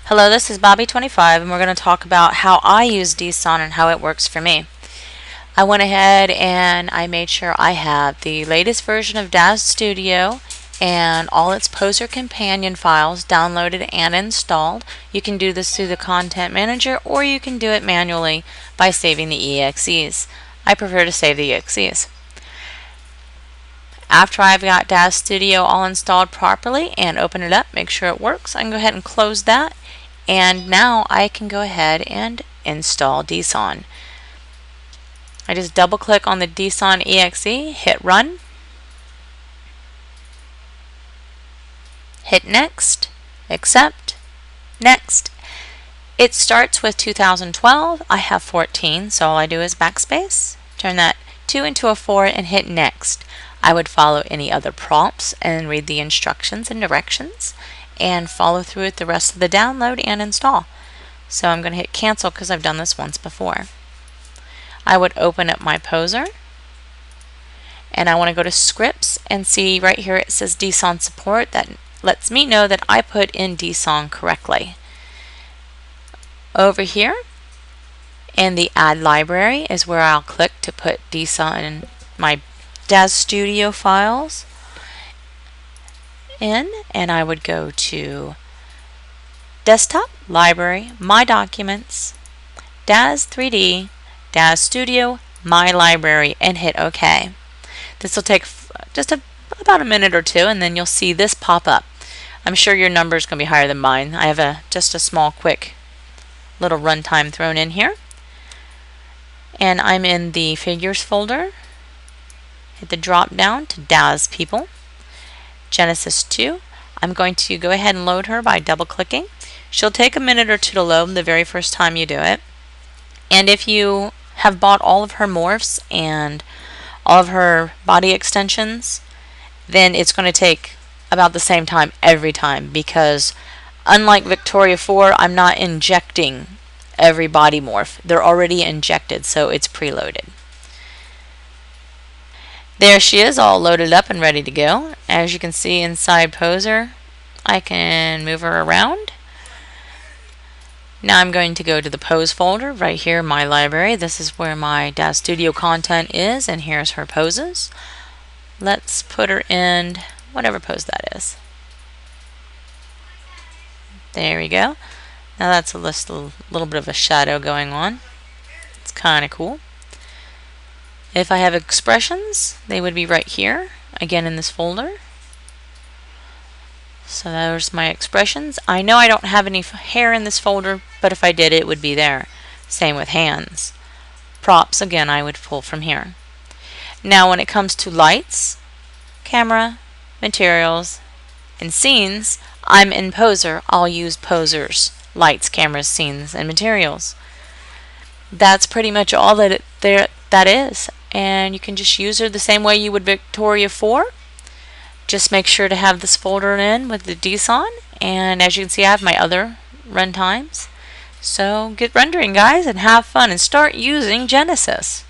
Hello, this is Bobby25 and we're going to talk about how I use Dson and how it works for me. I went ahead and I made sure I have the latest version of DAZ Studio and all its Poser companion files downloaded and installed. You can do this through the Content Manager or you can do it manually by saving the EXEs. I prefer to save the EXEs. After I've got DAZ Studio all installed properly and open it up, make sure it works, I can go ahead and close that. And now I can go ahead and install Dson. I just double click on the Dson exe, hit run, hit next, accept, next. It starts with 2012. I have 14, so all I do is backspace, turn that 2 into a 4 and hit next. I would follow any other prompts and read the instructions and directions and follow through with the rest of the download and install. So I'm going to hit cancel because I've done this once before. I would open up my Poser and I want to go to scripts and see right here it says Dson support. That lets me know that I put in Dson correctly. Over here in the add library is where I'll click to put Dson, my DAZ Studio files in, and I would go to Desktop, Library, My Documents, DAZ 3D, DAZ Studio, My Library, and hit OK. This will take just about a minute or two, and then you'll see this pop up. I'm sure your number is going to be higher than mine. I have just a small, quick little runtime thrown in here. And I'm in the Figures folder. Hit the drop down to DAZ People. Genesis 2. I'm going to go ahead and load her by double clicking. She'll take a minute or two to load the very first time you do it. And if you have bought all of her morphs and all of her body extensions, then it's going to take about the same time every time, because unlike Victoria 4, I'm not injecting every body morph. They're already injected, so it's preloaded. There she is, all loaded up and ready to go. As you can see inside Poser, I can move her around. Now I'm going to go to the Pose folder right here, My Library. This is where my DAZ Studio content is, and here's her poses. Let's put her in whatever pose that is. There we go. Now that's a little bit of a shadow going on. It's kind of cool. If I have expressions, they would be right here, again in this folder. So there's my expressions. I know I don't have any hair in this folder, but if I did, it would be there. Same with hands. Props, again, I would pull from here. Now when it comes to lights, camera, materials, and scenes, I'm in Poser. I'll use Posers, lights, cameras, scenes, and materials. That's pretty much all that that is. And you can just use her the same way you would Victoria 4. Just make sure to have this folder in with the Dson, and as you can see I have my other run times. So get rendering, guys, and have fun and start using Genesis.